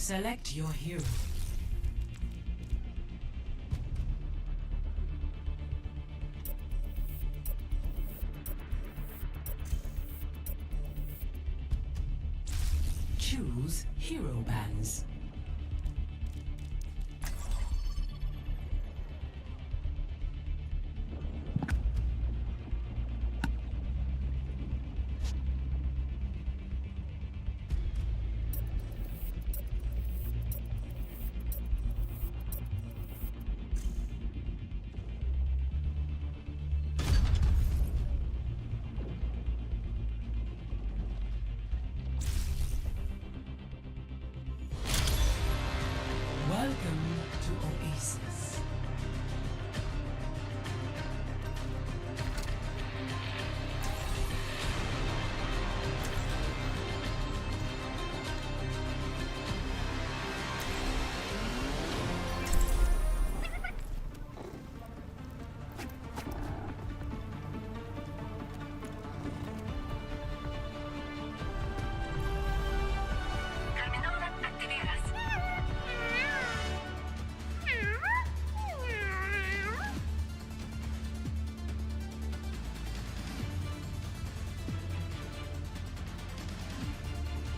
Select your hero. Choose hero bands. Welcome to Oasis.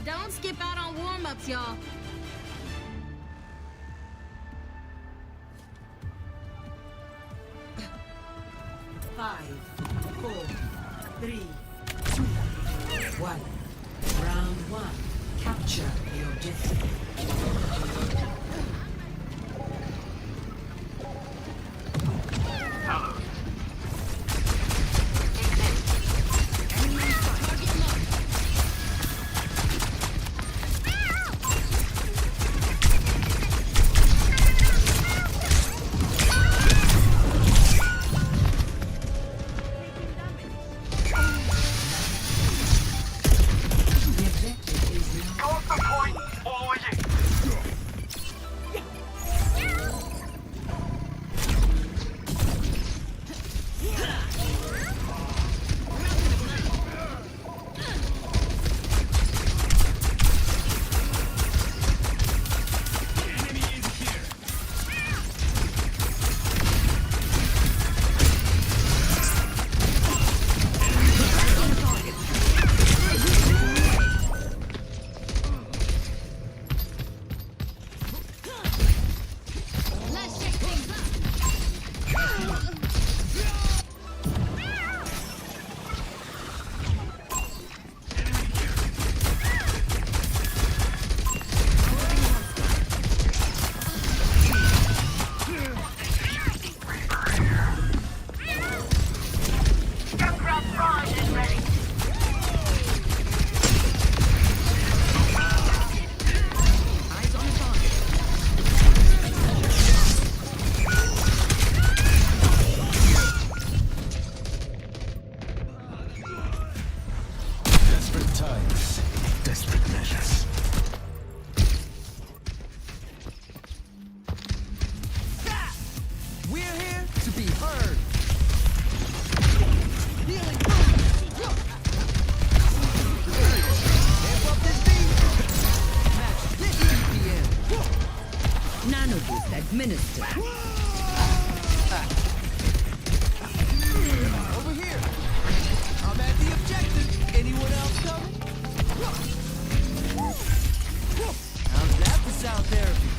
Don't skip out on warm-ups, y'all. Five, four, three, two, one. Round one. Capture the objective. Minister. Over here. I'm at the objective. Anyone else coming? How's that for sound therapy?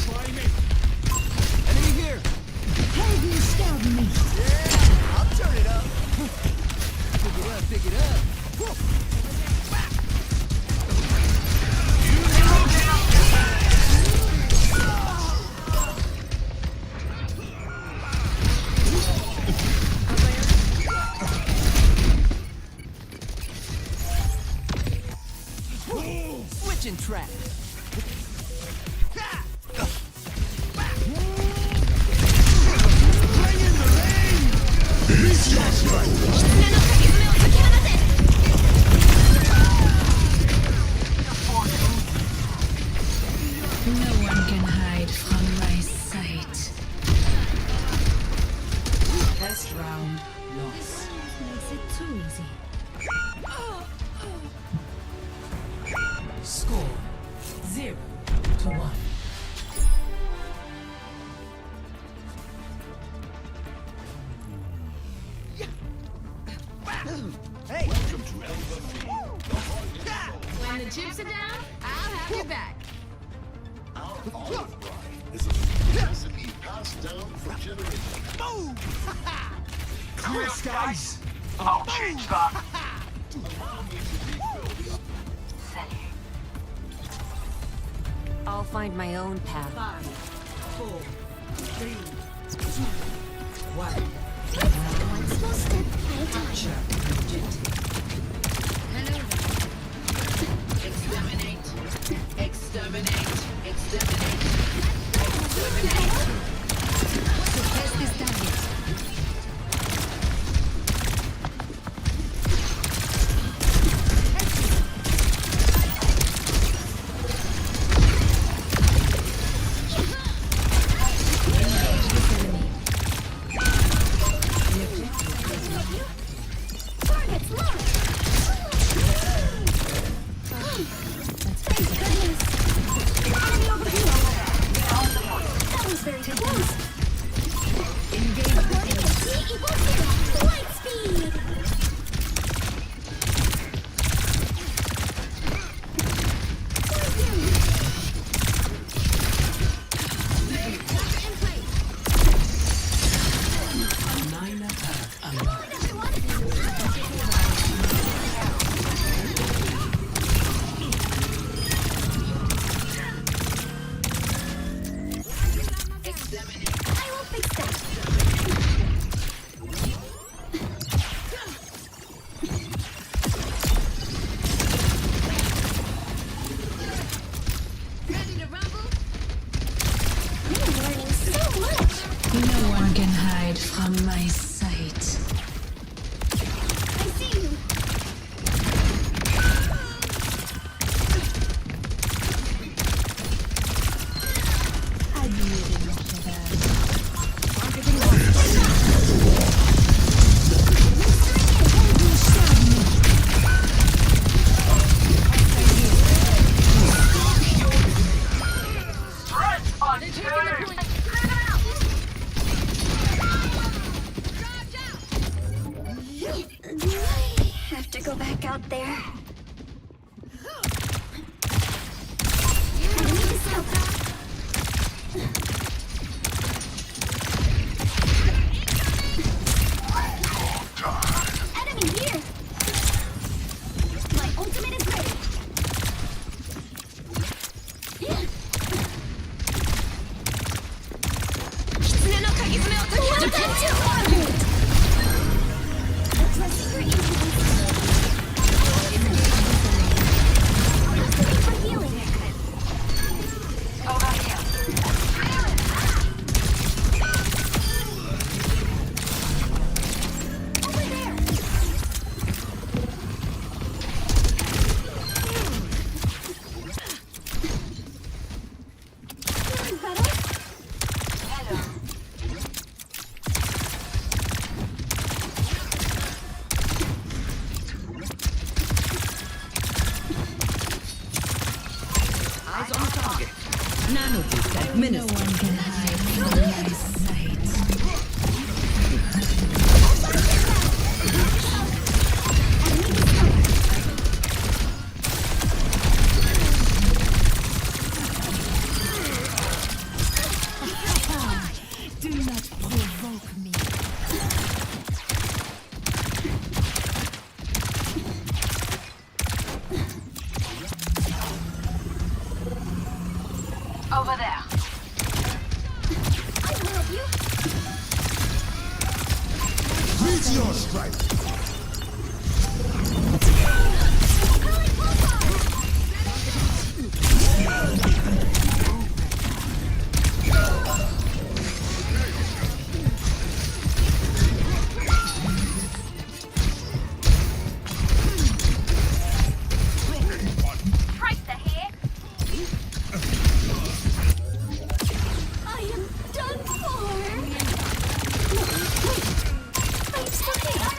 Try me. Enemy here. Heavy stab me. Yeah, I'll turn it up. Pick it up, pick it up. Switching tracks. No one can hide from my sight. First round lost. Makes it too easy. Score 0-1. Hey! When the chips are down, I'll have your back. Is a recipe passed down for generations. Boom! Clear skies! I'll change that. I'll find my own path. 5, 4, 3, 2, 1. One small step at a time. Capture the objective. Exterminate. Exterminate. Exterminate. Suppress this target. Target's locked. Thank goodness. Enemy over here. That was very close. According to T equals 0. Light speed. Nine attack unlocked. I will fix that. Ready to rumble? I'm learning so much. No one can hide from my sight. I see you. I didn't know that. They're taking the point. Do I have to go back out there? Enemy discovered. Enemy here! My ultimate is ready. Addressing your injuries. For healing. Over there. Feeling better? No one can hide from my sight. Do not provoke me. Over there. I will help you. Meteor strike! Calling Pulsar. Right the head. I am done for. I'm stuck here.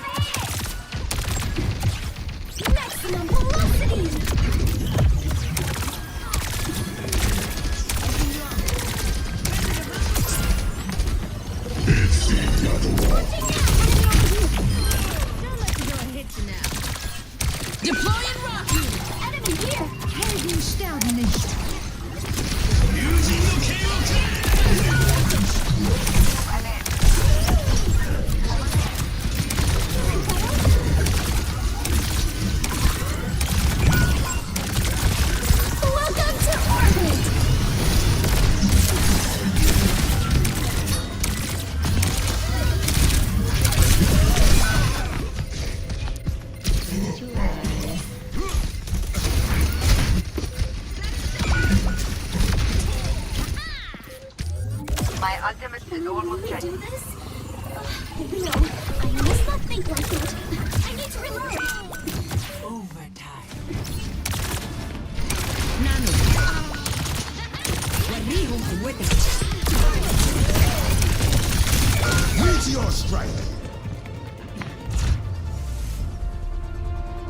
Going with Jake. do this? No, I must not think like that. I need to reload. Overtime. Nano. Guardijo juguete. Meteor strike.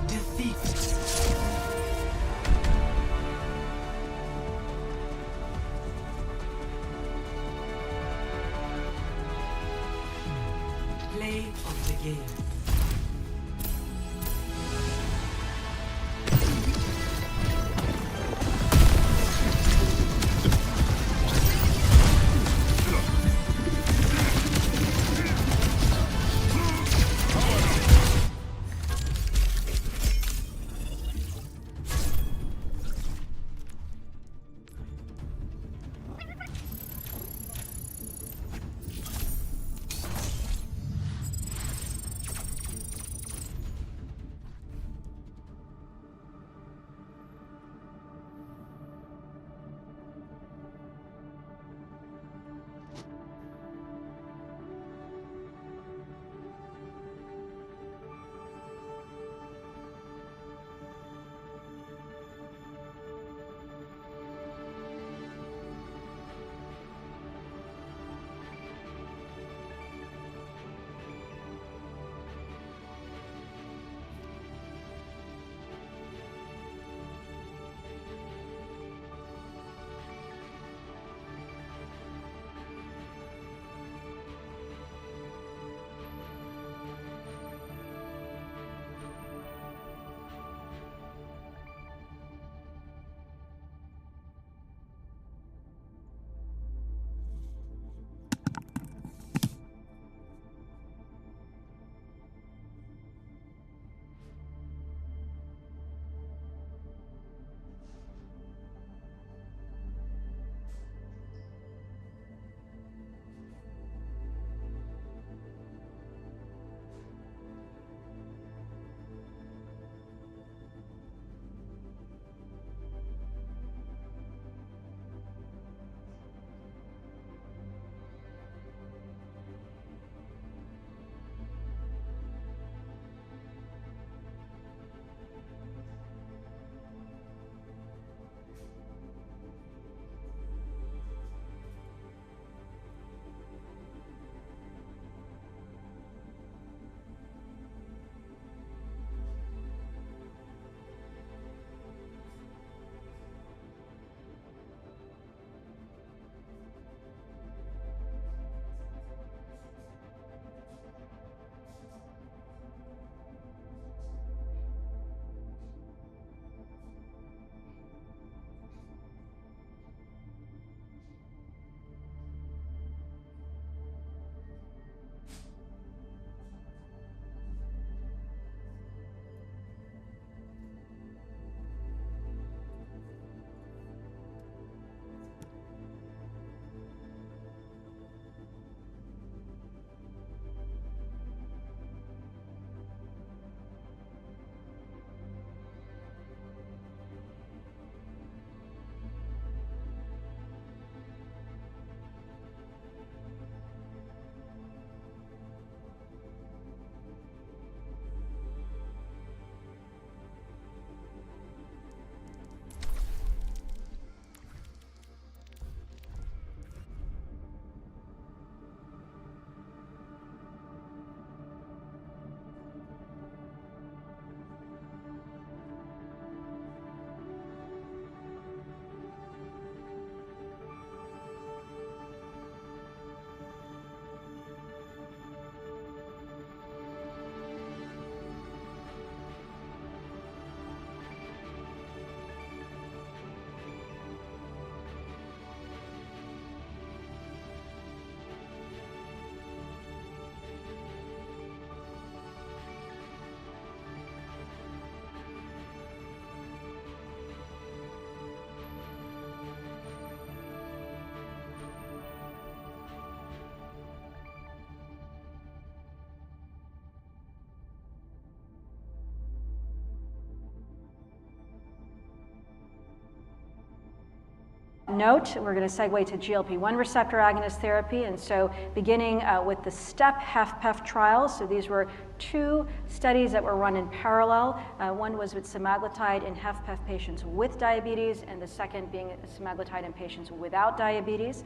Defeat. Play of the game. note, we're going to segue to GLP-1 receptor agonist therapy, and so beginning with the STEP HFpEF trials. So these were 2 studies that were run in parallel. One was with semaglutide in HFpEF patients with diabetes, and the second being semaglutide in patients without diabetes.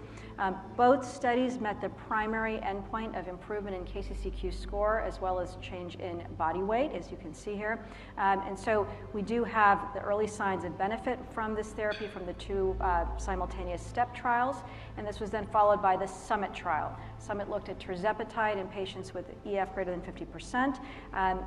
Both studies met the primary endpoint of improvement in KCCQ score as well as change in body weight, as you can see here. And so we do have the early signs of benefit from this therapy from the 2 simultaneous STEP trials, and this was then followed by the SUMMIT trial. SUMMIT looked at tirzepatide in patients with EF greater than 50%.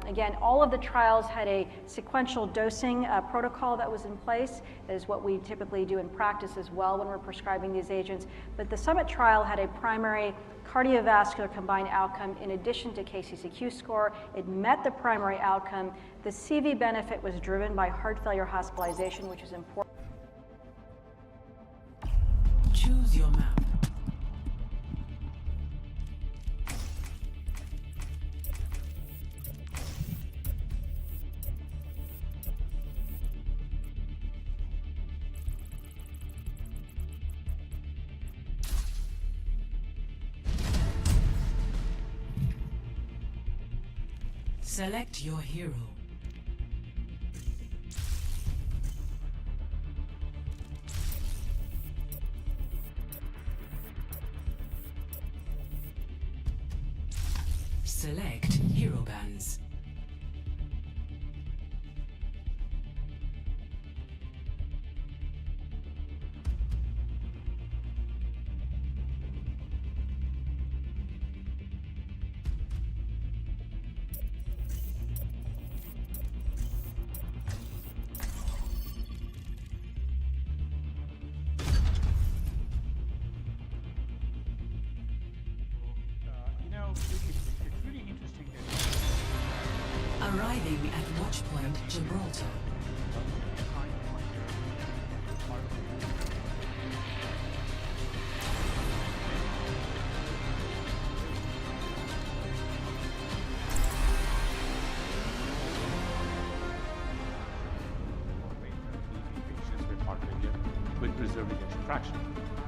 Again, all of the trials had a sequential dosing protocol that was in place. That is what we typically do in practice as well when we're prescribing these agents. But the SUMMIT trial had a primary cardiovascular combined outcome in addition to KCCQ score. It met the primary outcome. The CV benefit was driven by heart failure hospitalization, which is important. Choose your map. Select your hero. Select hero bands. It's really interesting that Arriving at Watchpoint Gibraltar. patients with heart failure with preserved ejection fraction.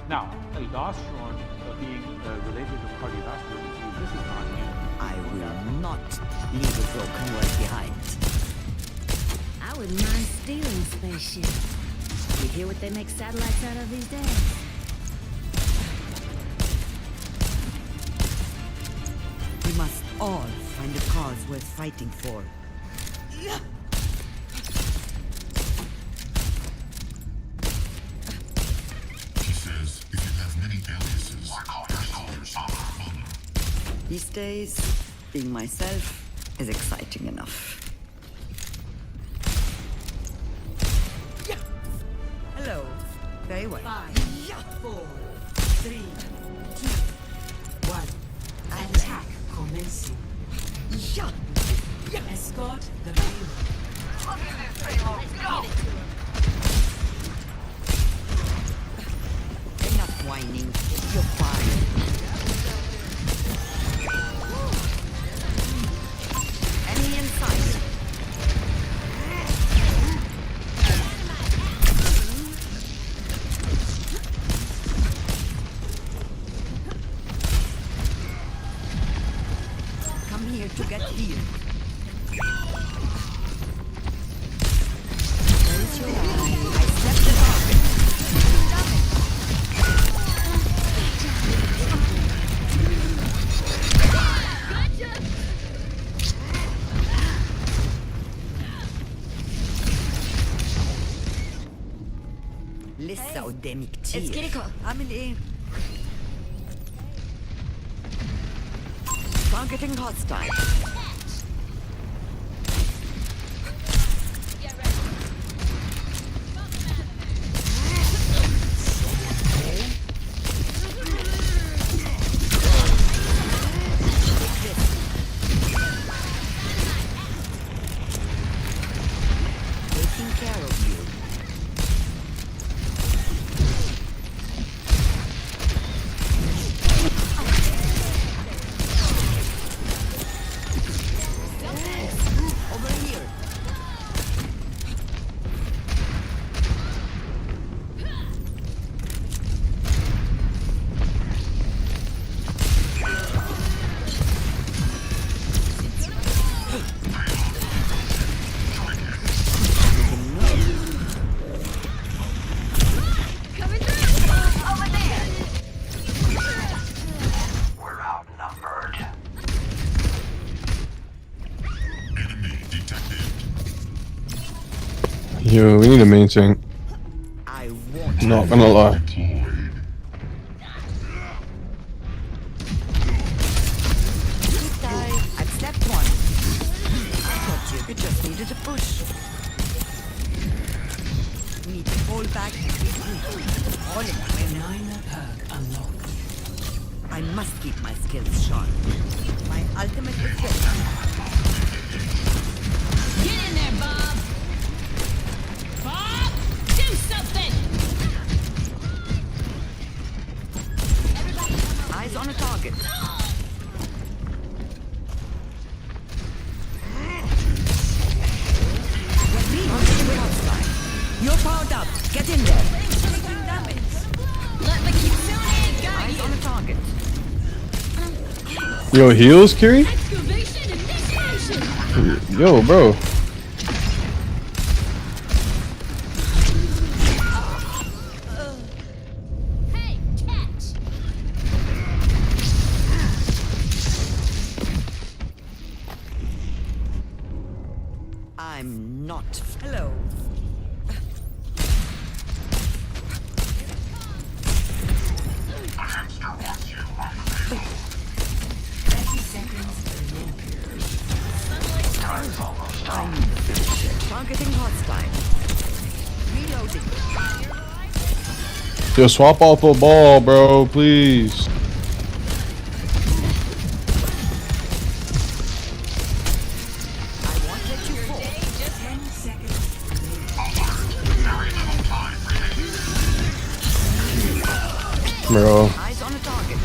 Now, aldosterone being related to cardiovascular disease, this is not new. I will not leave a broken world behind. I wouldn't mind stealing spaceship. You hear what they make satellites out of these days? We must all find a cause worth fighting for. She says if you have many aliases, your colors are fun. These days, being myself is exciting enough. Hello. Very well. 5, 4, 3, 2, 1. Attack commencing. Escort the payload. Enough whining. You're fired. Enemy in sight. Come here to get healed. Close your eyes. I stepped the target. لسه قدامي كتير. It's Kiriko. عامل ايه؟ Targeting hostile. Taking care of you. Yo, we need a main tank. I won't. Not gonna lie. At step 1. I thought you just needed a push. Need to fall back. All in my Nina perk unlocked. I must keep my skills sharp. My ultimate is ready. Get in there, Bob. Bob, do something. Eyes on a target. You're powered up. Get in there. Taking damage. Let me keep tuning, guys. Eyes on a target. Yo, heals, Kiri? Excavation initiation. Yo, bro. Hey, catch. I'm not. Hello. Targeting hostile. Reloading. Yo, swap off the ball, bro, please. I won't let you fall. 10 seconds. Bro. Eyes on a target.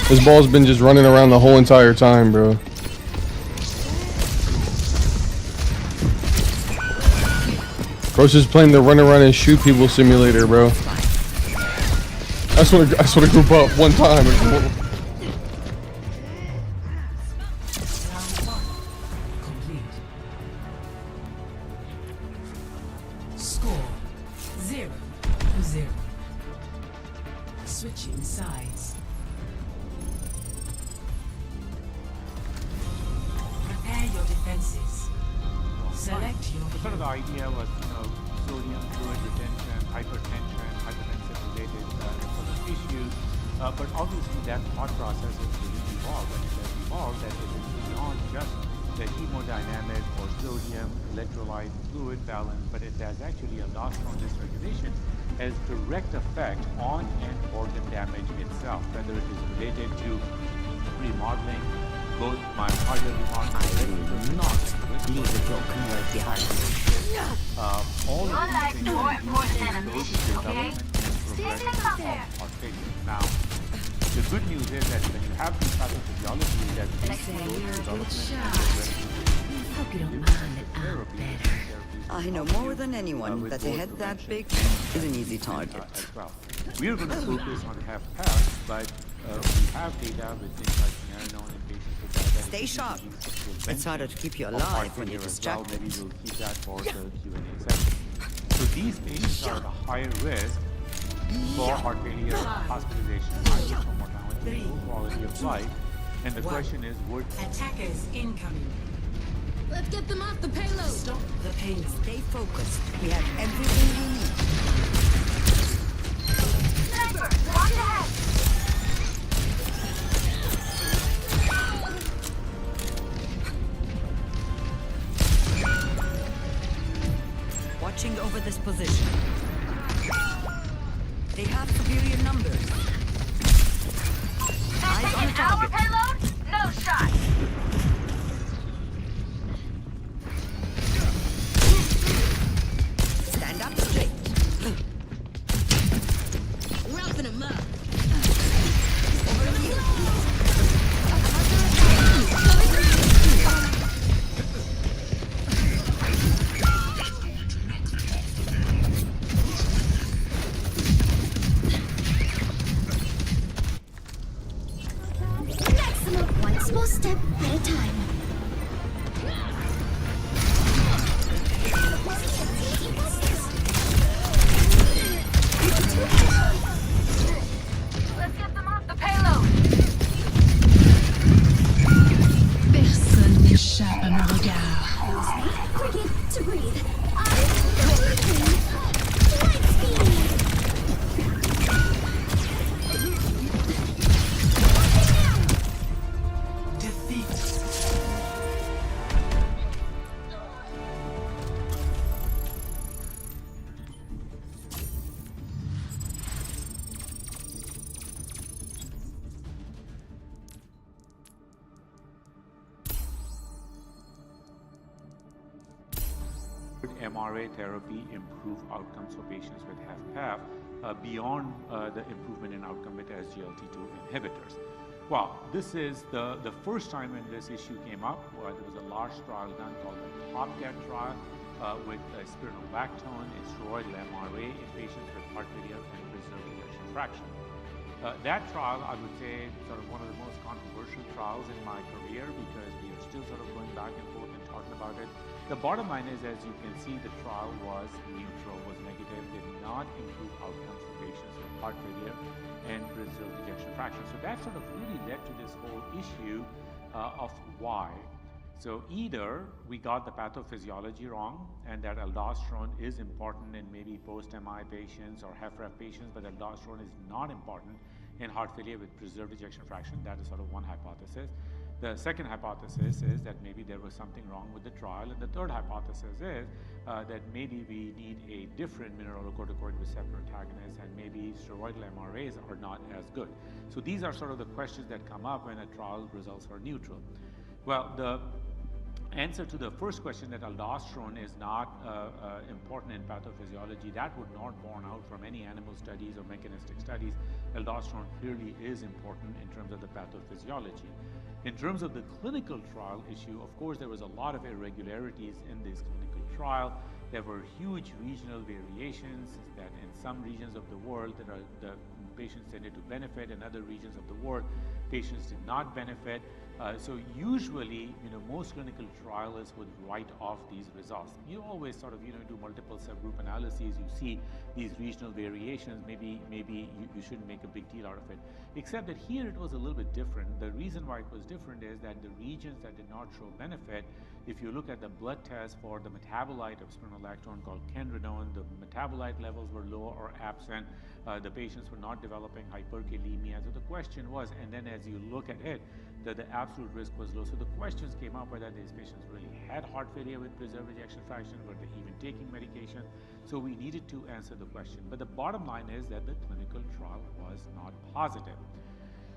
This ball's been just running around the whole entire time, bro. Bro's just playing the run around and shoot people simulator, bro. I sort of group up one time. Round 1 complete. Score 0-0. Switching sides. Prepare your defenses. Select your So sort of the idea was, sodium fluid retention, hypertension, hypertensive related sort of issues. But obviously that thought process has really evolved, and it has evolved that it is beyond just the hemodynamic or sodium, electrolyte, fluid balance, but it has actually aldosterone dysregulation has direct effect on an organ damage itself, whether it is related to remodeling, both myocardial remodeling, I will not leave a broken world behind. all Your of life's these more things important than a goes mission, to okay? development and progression safe out there. of heart failure. Now, the good news is that when you have these pathophysiology that leads to those development and progression Hope you don't mind that I'm better. I know more than anyone that a head that big is an easy target. as well. We are going to focus on HFpEF, but we have data with things like finerenone in patients with diabetes. Stay sharp. It's harder to keep you of alive heart when you're failure as well. distracted. Maybe we'll keep that for the Q&A session. So these patients are at a higher risk for heart failure, hospitalization, high risk for mortality, poor quality of life. And the question is, would attackers incoming. Let's get them off the payload. Stop the payload. Stay focused. We have everything we need. Sniper, watch ahead. Watching over this position. They have superior numbers. Eyes on the Taking our target. payload? No shot. Stand up straight. Roughing them up. Over here. Maximum one small step at a time. MRA therapy improve outcomes for patients with HFpEF beyond the improvement in outcome with SGLT2 inhibitors? Well, this is the first time when this issue came up. There was a large trial done called the TOPCAT trial with spironolactone and steroidal MRA in patients with heart failure and preserved ejection fraction. That trial, I would say, sort of one of the most controversial trials in my career because we are still sort of going back and forth and talking about it. The bottom line is, as you can see, the trial was neutral, was negative, did not improve outcomes for patients with heart failure and preserved ejection fraction. So that sort of really led to this whole issue of why. So either we got the pathophysiology wrong and that aldosterone is important in maybe post-MI patients or HFrEF patients, but aldosterone is not important in heart failure with preserved ejection fraction. That is sort of one hypothesis. The second hypothesis is that maybe there was something wrong with the trial. And the third hypothesis is that maybe we need a different mineralocorticoid receptor antagonist and maybe steroidal MRAs are not as good. So these are sort of the questions that come up when a trial results are neutral. Well, the answer to the first question that aldosterone is not important in pathophysiology, that would not borne out from any animal studies or mechanistic studies. Aldosterone clearly is important in terms of the pathophysiology. In terms of the clinical trial issue, of course, there was a lot of irregularities in this clinical trial. There were huge regional variations that in some regions of the world the patients tended to benefit, in other regions of the world patients did not benefit. So usually, most clinical trialists would write off these results. You always sort of, do multiple subgroup analyses. You see these regional variations. Maybe you shouldn't make a big deal out of it. Except that here it was a little bit different. The reason why it was different is that the regions that did not show benefit, if you look at the blood test for the metabolite of spironolactone called kendrenone, the metabolite levels were low or absent. The patients were not developing hyperkalemia. So the question was, and then as you look at it, that the absolute risk was low. So the questions came up whether these patients really had heart failure with preserved ejection fraction, were they even taking medication? So we needed to answer the question. But the bottom line is that the clinical trial was not positive.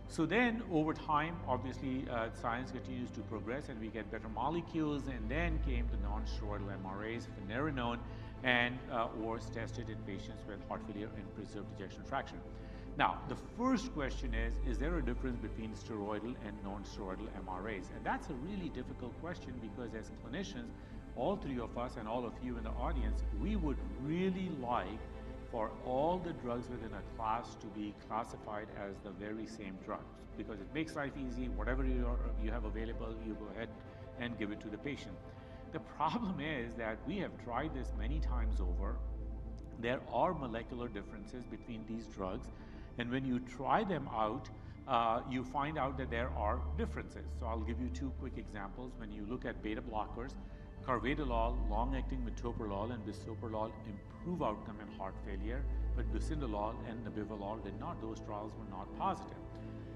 So then over time, obviously, science continues to progress and we get better molecules, and then came the non-steroidal MRAs, finerenone, and was tested in patients with heart failure and preserved ejection fraction. Now, the first question is there a difference between steroidal and non-steroidal MRAs? And that's a really difficult question because as clinicians, all three of us and all of you in the audience, we would really like for all the drugs within a class to be classified as the very same drugs because it makes life easy. Whatever you have available, you go ahead and give it to the patient. The problem is that we have tried this many times over. There are molecular differences between these drugs. And when you try them out, you find out that there are differences. So I'll give you two quick examples. When you look at beta blockers, carvedilol, long-acting metoprolol, and bisoprolol improve outcome in heart failure, but bisoprolol and nebivolol did not. Those trials were not positive.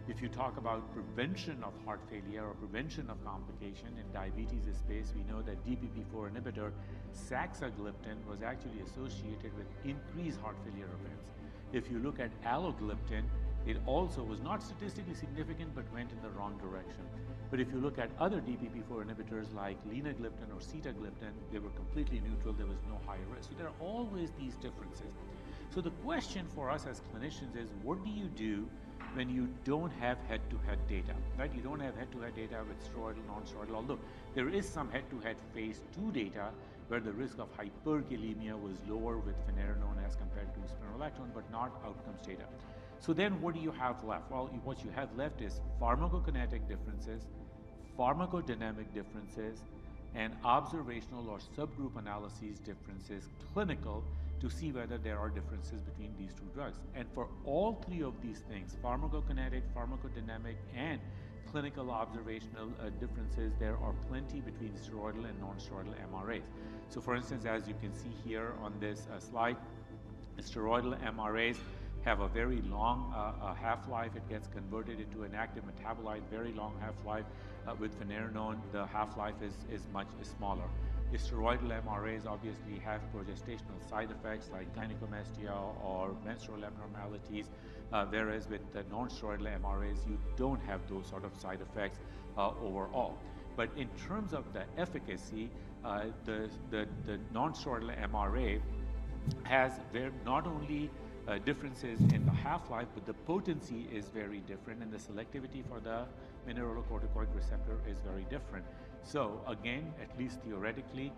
If you talk about prevention of heart failure or prevention of complication in diabetes space, we know that DPP-4 inhibitor saxagliptin was actually associated with increased heart failure events. If you look at alogliptin, it also was not statistically significant but went in the wrong direction. But if you look at other DPP-4 inhibitors like linagliptin or sitagliptin, they were completely neutral. There was no high risk. So there are always these differences. So the question for us as clinicians is, what do you do when you don't have head-to-head data, right? You don't have head-to-head data with steroidal, non-steroidal, although there is some head-to-head phase 2 data where the risk of hyperkalemia was lower with finerenone as compared to spironolactone, but not outcomes data. So then what do you have left? Well, what you have left is pharmacokinetic differences, pharmacodynamic differences, and observational or subgroup analyses differences, clinical, to see whether there are differences between these two drugs. And for all three of these things, pharmacokinetic, pharmacodynamic, and clinical observational differences, there are plenty between steroidal and non-steroidal MRAs. So for instance, as you can see here on this slide, steroidal MRAs have a very long half-life. It gets converted into an active metabolite, very long half-life. With finerenone, the half-life is much smaller. The steroidal MRAs obviously have progestational side effects like gynecomastia or menstrual abnormalities, whereas with the non-steroidal MRAs, you don't have those sort of side effects overall. But in terms of the efficacy, the non-steroidal MRA has not only differences in the half-life, but the potency is very different, and the selectivity for the mineralocorticoid receptor is very different. So again, at least theoretically,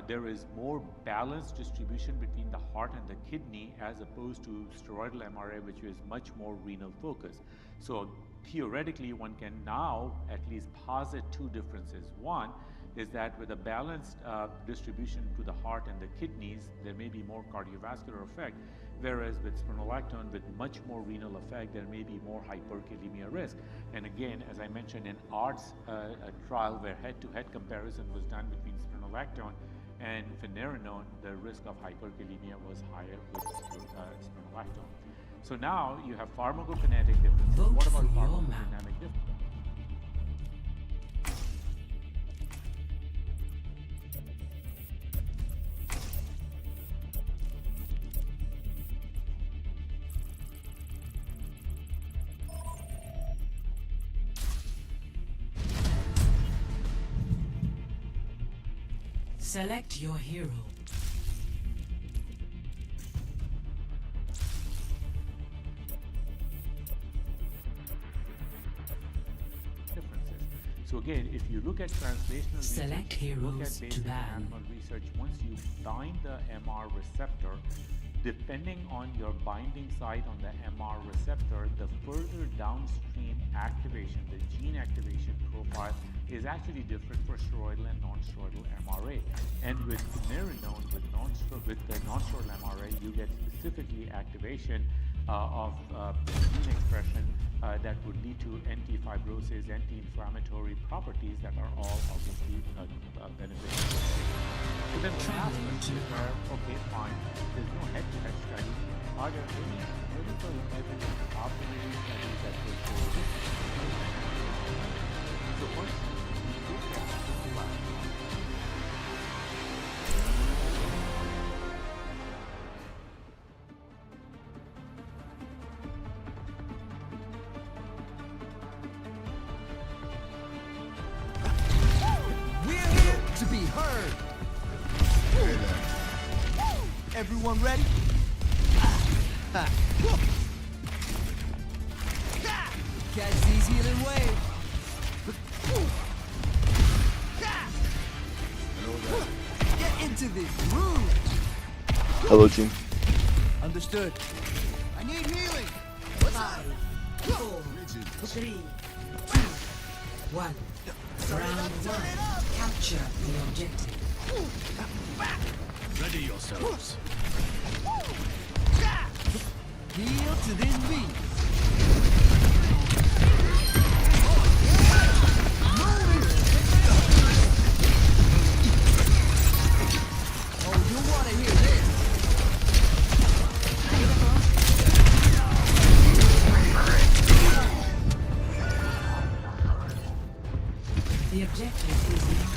there is more balanced distribution between the heart and the kidney as opposed to steroidal MRA, which is much more renal focused. So theoretically, one can now at least posit two differences. One is that with a balanced distribution to the heart and the kidneys, there may be more cardiovascular effect, whereas with spironolactone, with much more renal effect, there may be more hyperkalemia risk. And again, as I mentioned, in ARTS trial where head-to-head comparison was done between spironolactone and finerenone, the risk of hyperkalemia was higher with spironolactone. So now you have pharmacokinetic differences. What about pharmacodynamic differences? Select your hero. So again, if you look at translational Select research, look at heroes to basic ban. animal research, once you bind the MR receptor, depending on your binding site on the MR receptor, the further downstream activation, the gene activation profile is actually different for steroidal and non-steroidal MRA. And with finerenone, with the non-steroidal MRA, you get specifically activation of gene expression that would lead to anti-fibrosis, anti-inflammatory properties that are all obviously beneficial. So then the last question is where, okay, fine, there's no head-to-head study. Are there any clinical evidence observation studies that will show this? So first, we look at the platform. To be heard. Everyone ready? Catch these healing waves. Get into this groove. Hello, team. Understood. I need healing. What's up? 5, 4, 3, 2, 1. Round 1. Capture the objective. Ready yourselves. Heel to this beat. Oh, you want to hear this? The objective is now.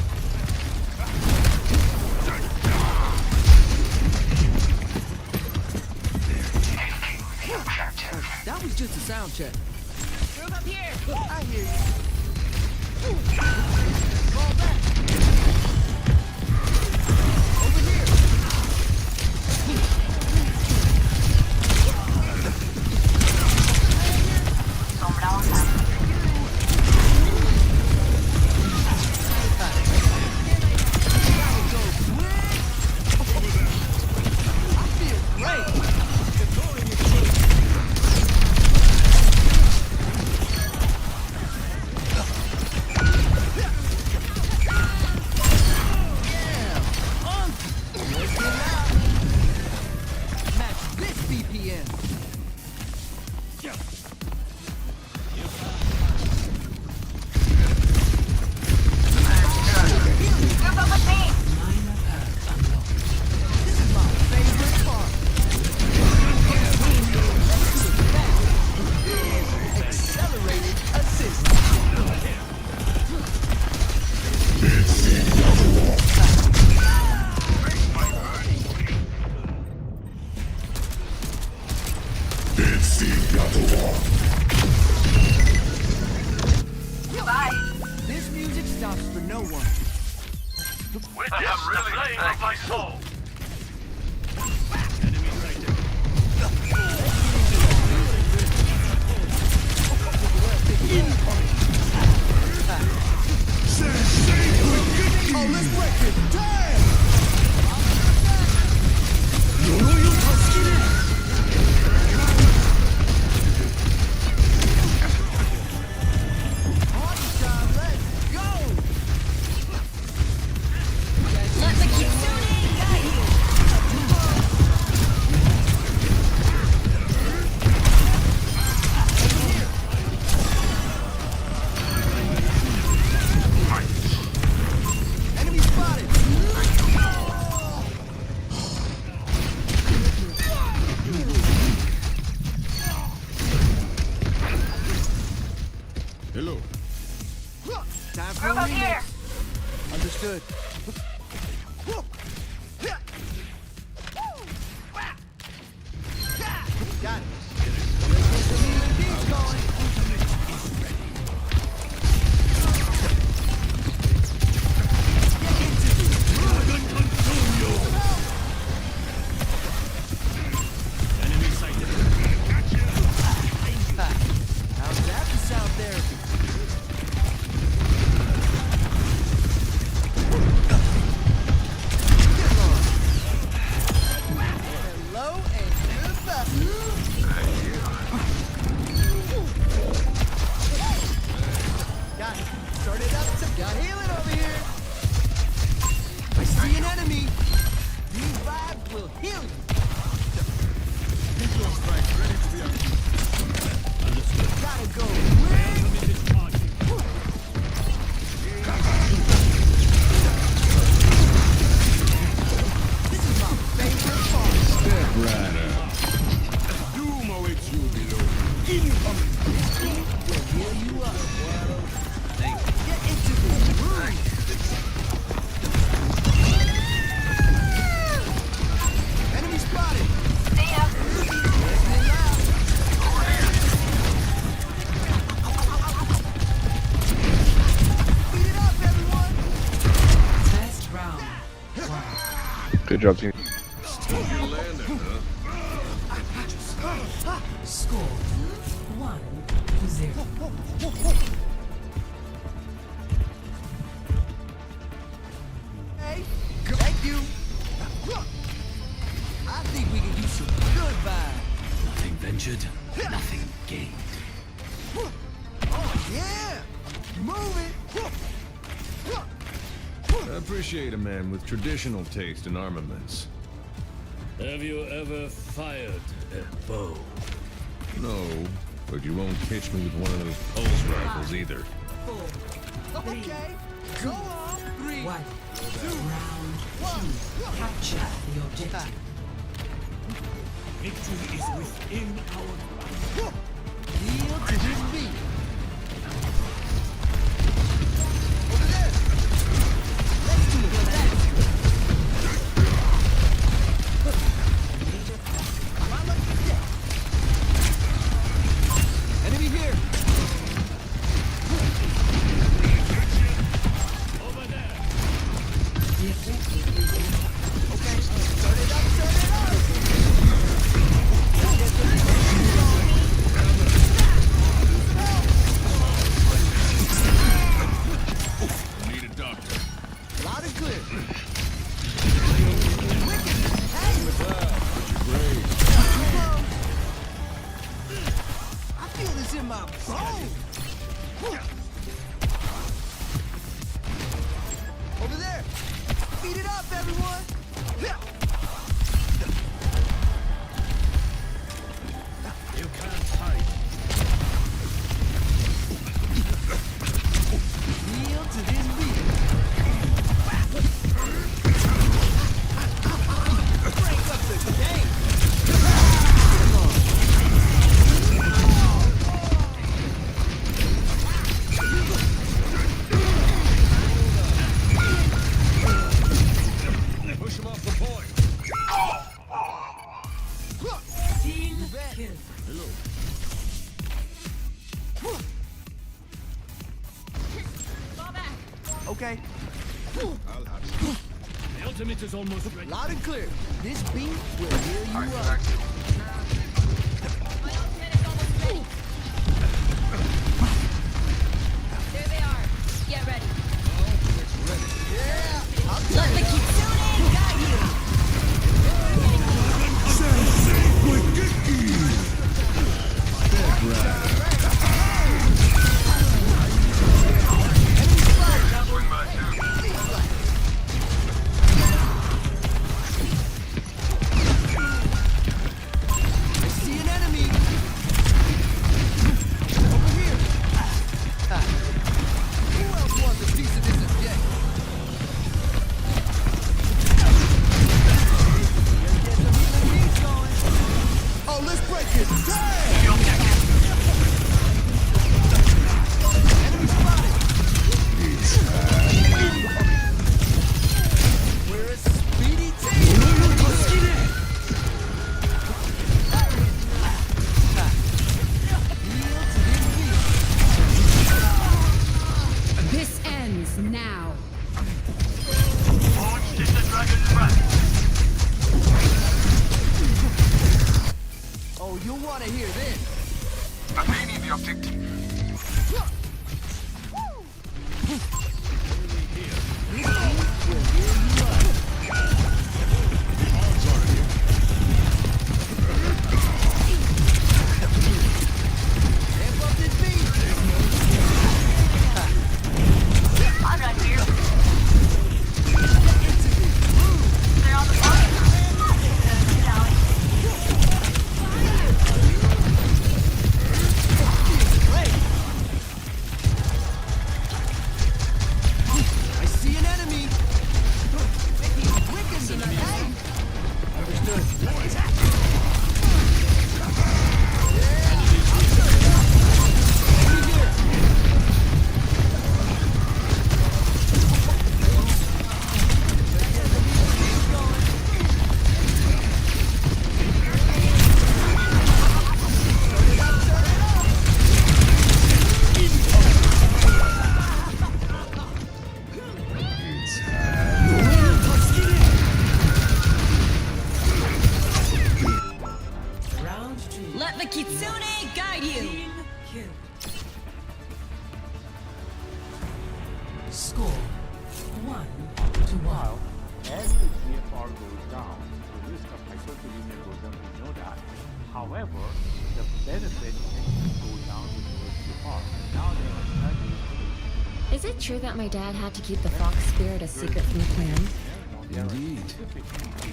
That was just a sound check. Move up here. I hear you. Fall back. Over here. I feel great. Match this BPM. Minor perk unlocked. This is my favorite part. Accelerated assist. This music stops for no one. With the slaying of my soul. Oh, let's break it! Damn! Party time, let's go! Let the Kitsune guide you. Enemy spotted! Hello. Time for a Group up remix. here. Understood. Got it. Let's get some EMPs going. Get into it. How's that for sound therapy? Hello and goodbye. Got it. Start it up. Got healing over here. I see an enemy. These vibes will heal you. Gotta go quick. This is my favorite part. Step right up. Doom awaits you below. Incoming. We'll heal you up. Get into the room. Enemy spotted. See ya. Listening loud. Beat it up, everyone. First round. Good job, team. You landed, huh? Score 1-0. Hey, thank you. I think we can use some good vibes. Nothing ventured, nothing gained. Oh yeah, move it. I appreciate a man with traditional taste in armaments. Have you ever fired a bow? No, but you won't catch me with one of those pulse rifles either. 4, 3, Okay, go on. 3, 1. 2, Round 2. Capture the objective. Victory is within our Heel to his feet. Over there. Let's do it. My lucky death. Enemy here. over there. The objective is Okay, start it up, start it up. Need a doctor. Loud and clear. I feel this in my bones. Over there. Beat it up, everyone. You can't hide. Kneel to this beat. Break up the game. Push him off the point. team kill. Hello. Okay. I'll have you. ultimate is almost ready. Loud and clear. This beat will heal you up. My ultimate is almost ready. There they are. Get ready. Yeah, I'm Let the Kitsune guide you. I see an enemy. Over here. Ha. Who else wants a piece of this objective? Oh, let's break it. Enemy spotted. We're a speedy team. This ends now. Oh, you'll want to hear this. Attaining the objective. Amp up this beat. I'm right here. They're on the phone. I see an enemy. Wicked. Understood. Round 2. Let the Kitsune guide you. Team kill. Score 1-1. As the GFR goes down, the risk of hyperkalemia goes up, we know that. However, the benefit tends to go down with the GFR. Now they are studying Is it true that my dad had to keep the fox spirit a secret from the clan? Indeed.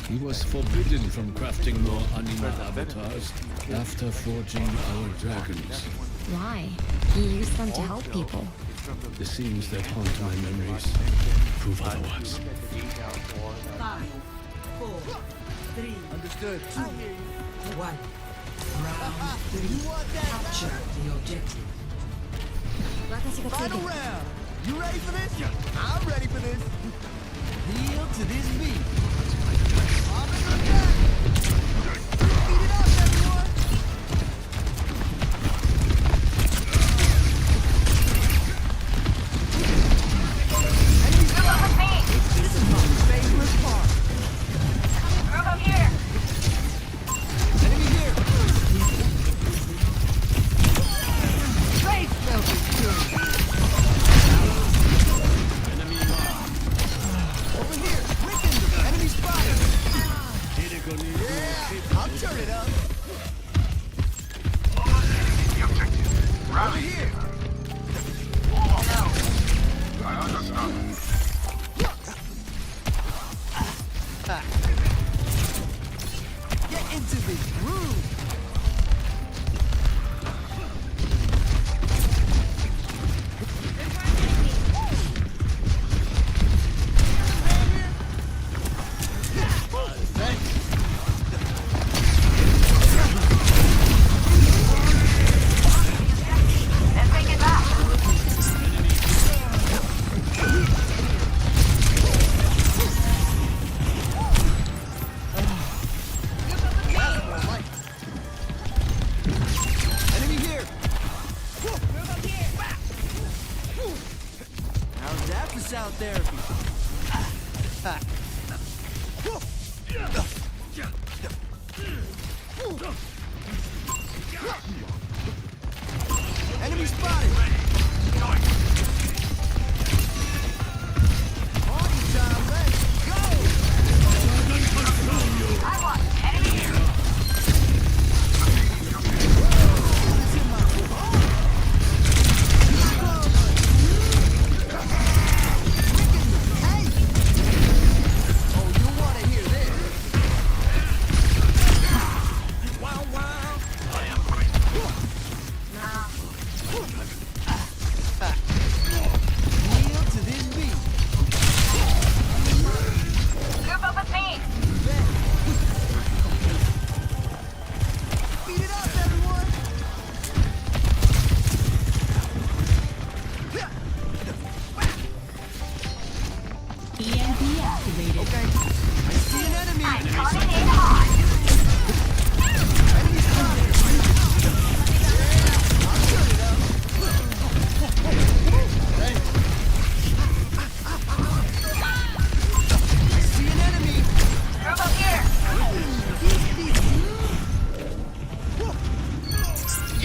He was forbidden from crafting more anima avatars after forging our dragons. Why? He used them to help people. The scenes that haunt my memories prove otherwise. 5, 4, 3, Understood. 2, 1. Round 3. Capture the objective. Final round. You ready for this? I'm ready for this. Heel to this beat. Beat it up, everyone. This is my favorite part. Group up here. Enemy here. Trace melted good. Over here, Wicked. Enemy spotted. Yeah, I'll turn it up. Over here. I understand. Get into the groove. Let's take it back.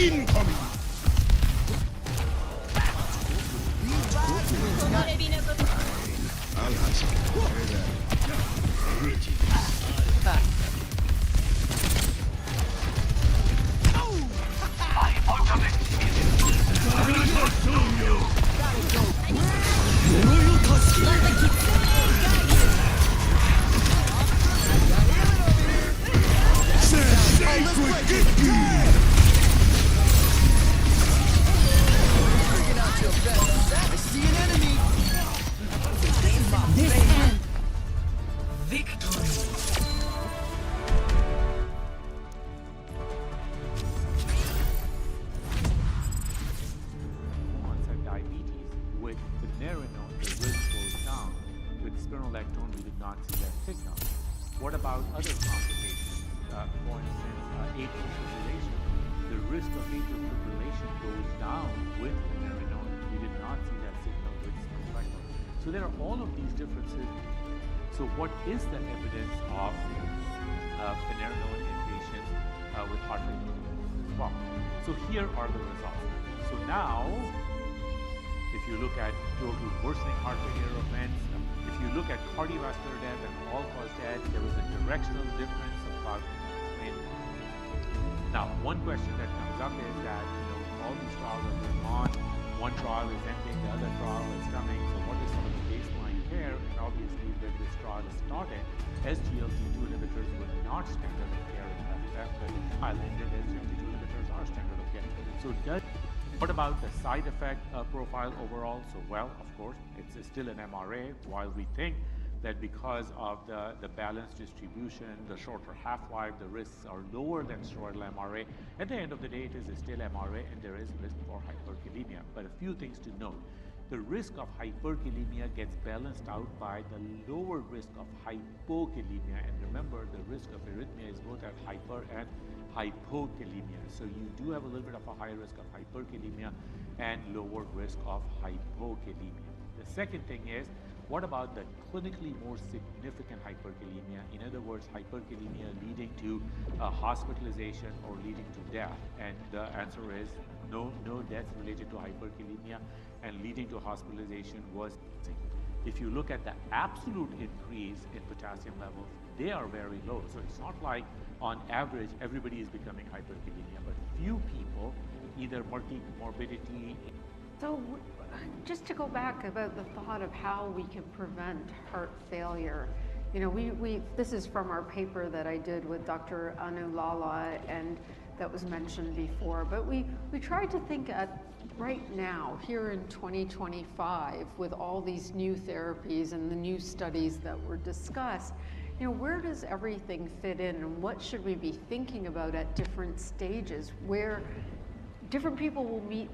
Incoming! I'll have some. Pretty. I see an enemy. Victory. Onset diabetes with finerenone, the risk goes down. With spironolactone, we did not see that signal. What about other complications? For instance, atrial fibrillation. The risk of atrial fibrillation goes down with finerenone. We did not see that signal with spironolactone. So there are all of these differences. So what is the evidence of finerenone in patients with heart failure? Well, so here are the results. So now, if you look at total worsening heart failure events, if you look at cardiovascular death and all-cause death, there was a directional difference of about. Now, one question that comes up is that all these trials are going on. One trial is ending, the other trial is coming. So what is sort of the baseline here? And obviously, when this trial started, SGLT2 inhibitors were not standard of care in HFpEF, but in trial ended, SGLT2 inhibitors are standard of care. So what about the side effect profile overall? So, well, of course, it's still an MRA, while we think that because of the balanced distribution, the shorter half-life, the risks are lower than steroidal MRA. At the end of the day, it is still MRA, and there is risk for hyperkalemia. But a few things to note. The risk of hyperkalemia gets balanced out by the lower risk of hypokalemia. And remember, the risk of arrhythmia is both at hyper and hypokalemia. So you do have a little bit of a higher risk of hyperkalemia and lower risk of hypokalemia. The second thing is, what about the clinically more significant hyperkalemia? In other words, hyperkalemia leading to hospitalization or leading to death. And the answer is no deaths related to hyperkalemia and leading to hospitalization was missing. If you look at the absolute increase in potassium levels, they are very low. So it's not like on average everybody is becoming hyperkalemia, but few people, either multi-morbidity. So just to go back about the thought of how we can prevent heart failure, this is from our paper that I did with Dr. Anu Lala, and that was mentioned before, but we tried to think at right now, here in 2025, with all these new therapies and the new studies that were discussed, where does everything fit in, and what should we be thinking about at different stages where different people will meet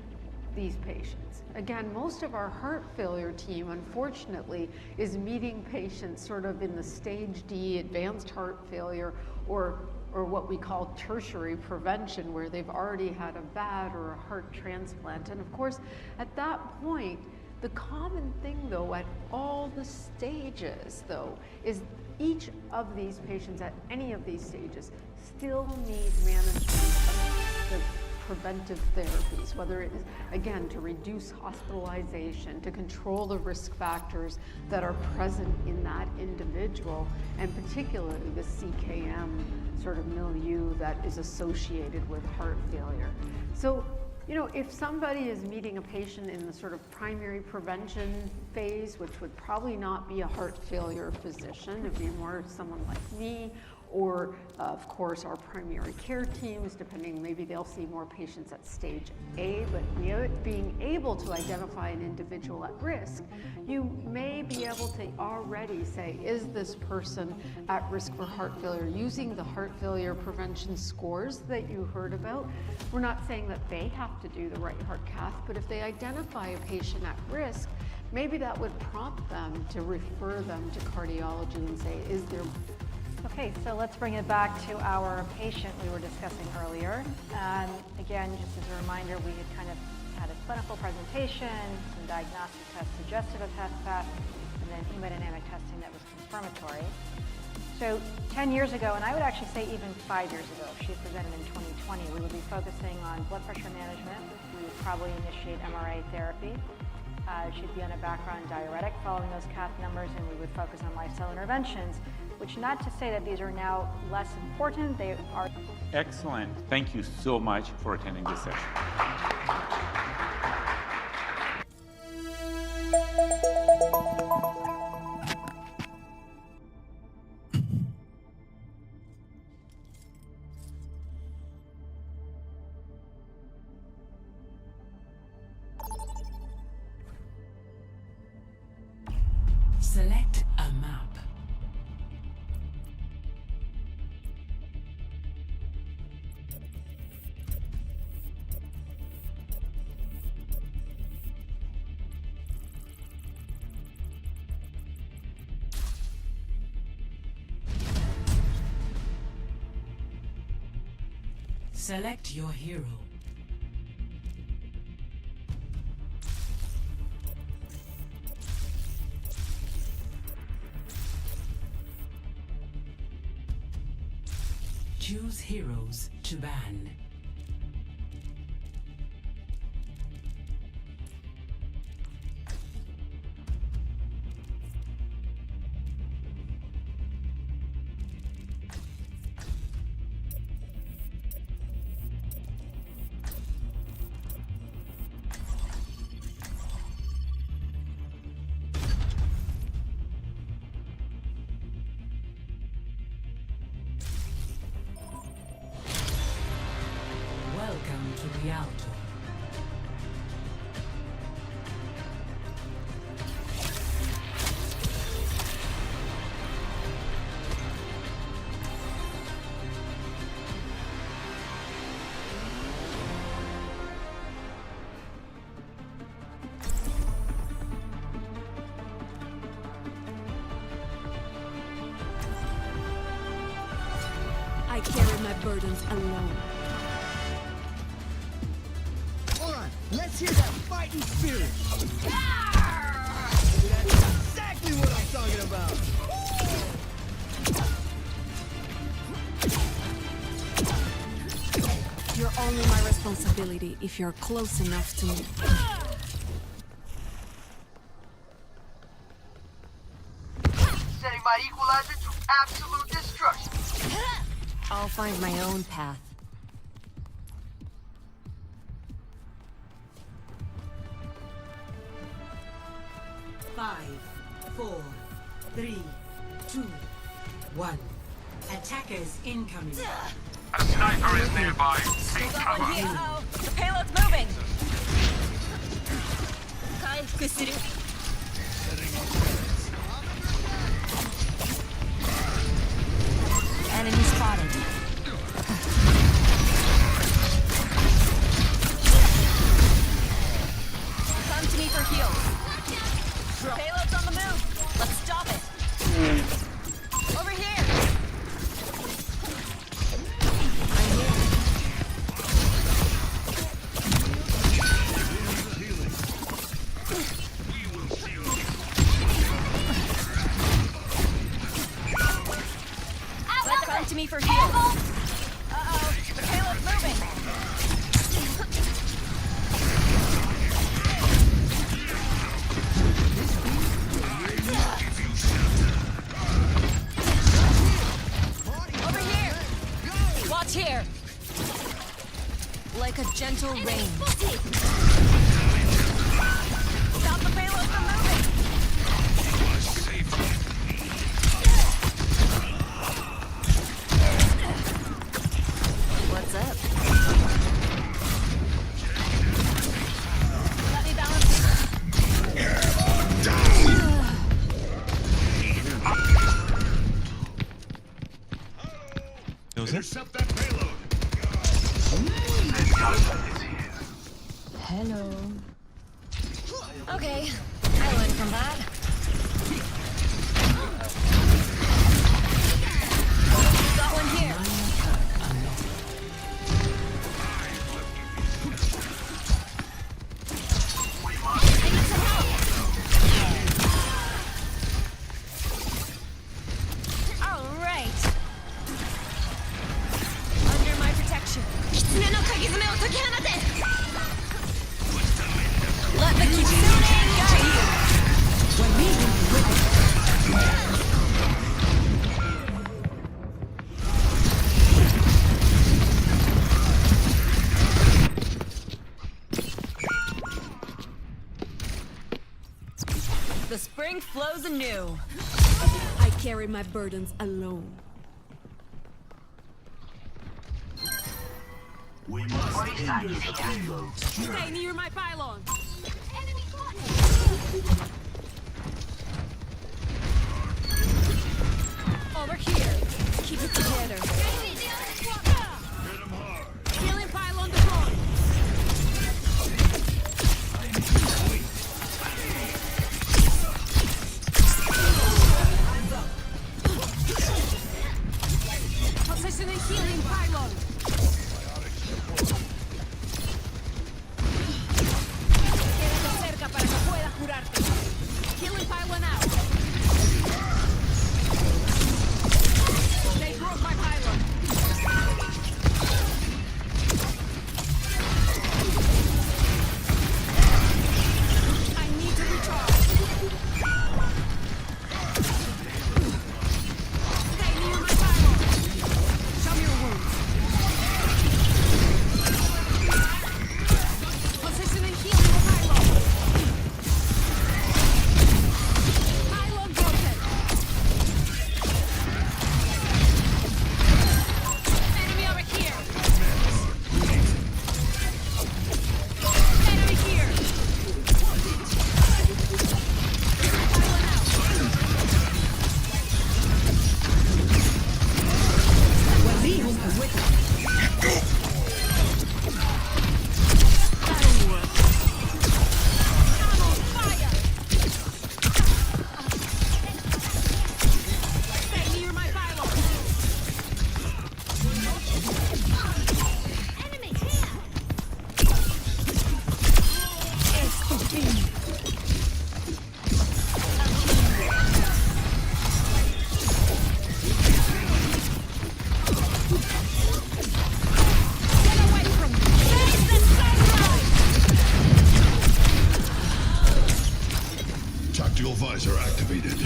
these patients? Again, most of our heart failure team, unfortunately, is meeting patients sort of in the stage D, advanced heart failure, or what we call tertiary prevention, where they've already had a VAD or a heart transplant. And of course, at that point, the common thing though, at all the stages though, is each of these patients at any of these stages still need management of the preventive therapies, whether it is, again, to reduce hospitalization, to control the risk factors that are present in that individual, and particularly the CKM sort of milieu that is associated with heart failure. So, if somebody is meeting a patient in the sort of primary prevention phase, which would probably not be a heart failure physician, it'd be more someone like me, or of course our primary care teams, depending, maybe they'll see more patients at stage A, but being able to identify an individual at risk, you may be able to already say, is this person at risk for heart failure, using the heart failure prevention scores that you heard about. We're not saying that they have to do the right heart cath, but if they identify a patient at risk, maybe that would prompt them to refer them to cardiology and say, is there. Okay, so let's bring it back to our patient we were discussing earlier. Again, just as a reminder, we had kind of had a clinical presentation, some diagnostic tests suggestive of HFpEF, and then hemodynamic testing that was confirmatory. So 10 years ago, and I would actually say even 5 years ago, if she had presented in 2020, we would be focusing on blood pressure management. We would probably initiate MRA therapy. She'd be on a background diuretic following those cath numbers, and we would focus on lifestyle interventions, which not to say that these are now less important, they are. Excellent. Thank you so much for attending this session. Select a map. Select your hero. Choose heroes to ban. Welcome to Rialto. I carry my burdens alone. Let's hear that fighting spirit! That's exactly what I'm talking about! You're only my responsibility if you're close enough to me. Setting my equalizer to absolute destruction! I'll find my own path. Five, 4, 3, 2, 1. Attackers incoming. A sniper is nearby. Take cover. Uh-oh. The payload's moving. Enemy spotted. Come to me for heals. Payload's on the move. Let's stop it. Over here. I'm here. Come to me for heals. Uh-oh. The payload's moving. Watch here! Like a gentle rain. Stop the payload from moving! What's up? Let me balance. Intercept that payload. Hello. Okay, I learned from that. Got one here. I need some help. All right. Let the Kitsune guide you. The spring flows anew. I carry my burdens alone. We must end the payload. Stay near my pylon. Over here. Keep it together. Killing pylon deployed. Positioning healing pylon. Quédate cerca para que pueda curarte. Healing pylon out. They broke my pylon. I need to recharge. Stay near my pylon. Show me your wounds. Positioning healing the pylon. Pylon broken. Enemy over here. Enemy here. Pylon out. That'll work. I'm on fire. Stay near my pylon. Enemy here. Estupendo. Get away from me. Face the sunrise. Tactical visor activated.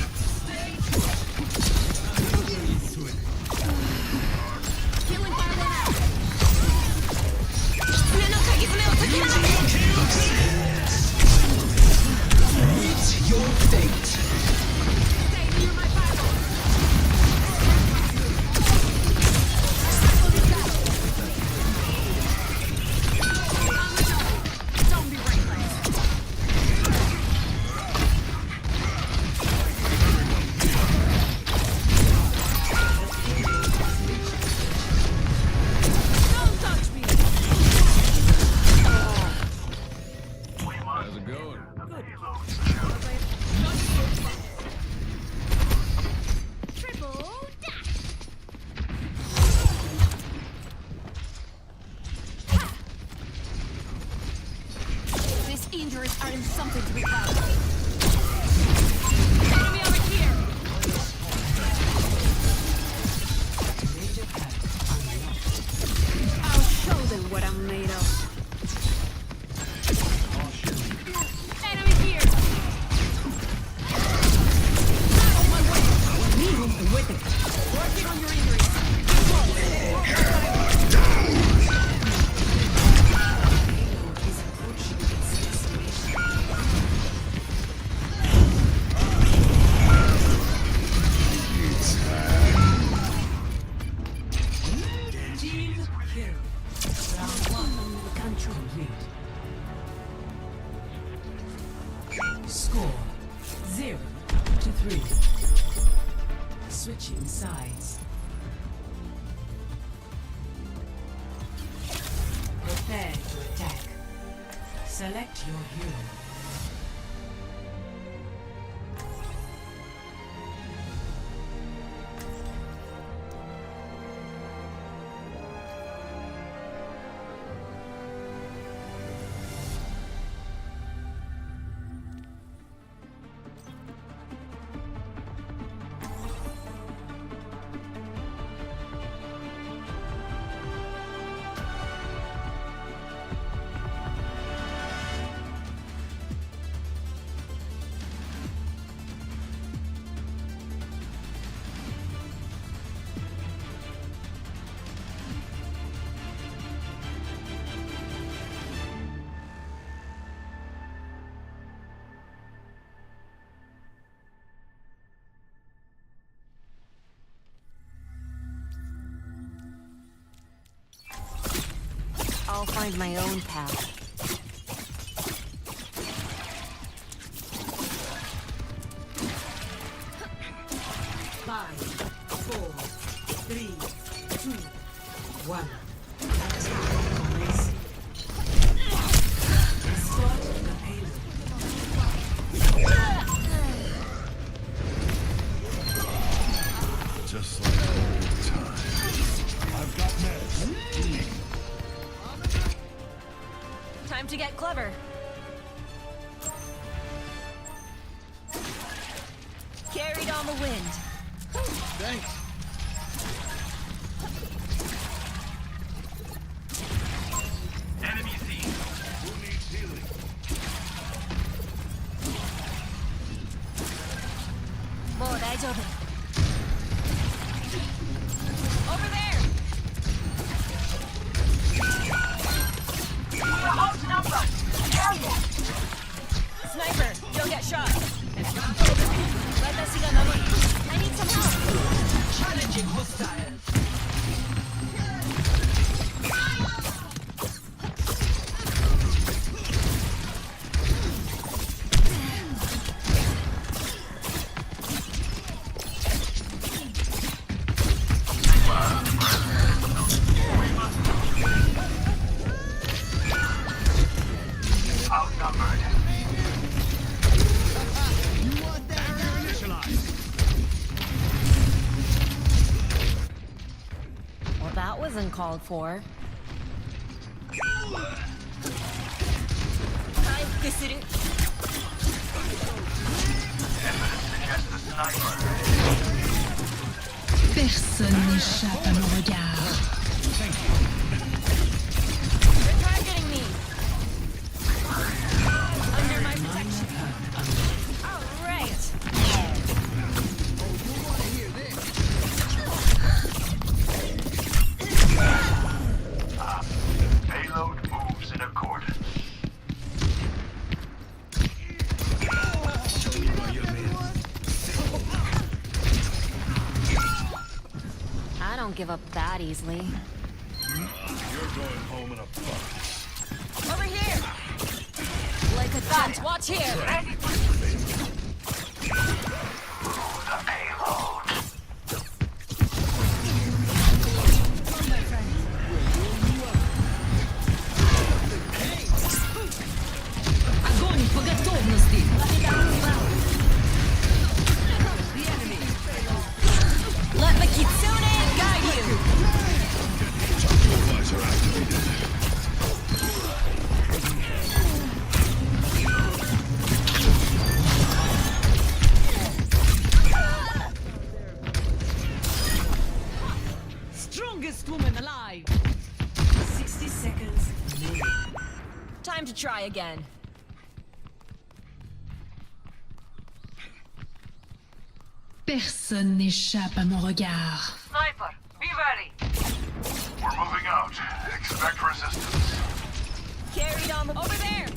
Killing pylon out. Meet your fate. Stay near my pylon. Don't be reckless. Don't touch me. How's it going? Triple dash. These injuries aren't something to be proud of. Enemy over here. I'll show them what I'm made of. Enemy here. Not on my way. Working on your injuries. Team kill. Round one. Complete. Score 0-3. Switching sides. Prepare to attack. Select your hero. I'll find my own path. 5, 4, 3, 2, 1. Attack commencing. Escort the payload. Just like old times. I've got meds. Time to get clever. Carried on the wind. Thanks. Enemy seen. Who needs healing? Over there. Sniper, don't get shot. I need some help. Challenging hostile. Outnumbered. You want that gun? Well, that wasn't called for. Personne n'échappe à mon regard. They're targeting me. Under my protection. All right. Payload moves in accordance. I don't give up that easily. You're going home in a bucket. Over here. Like a gun. Watch here. The payload. Огонь по готовности. Let the Kitsune guide you. Visor activated. Strongest woman alive. 60 seconds remaining. Time to try again. Personne n'échappe à mon regard. Sniper, be ready. We're moving out. Expect resistance. Carried on the over there.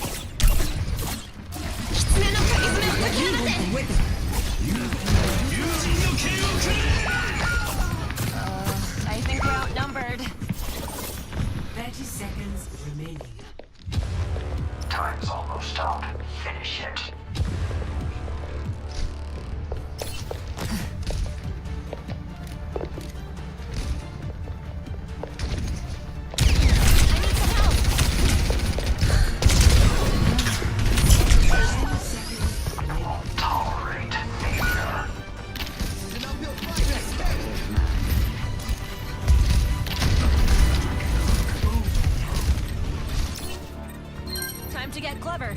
I think we're outnumbered. 30 seconds remaining. Time's almost up. Finish it. Tolerate failure. It's an uphill fight. Time to get clever.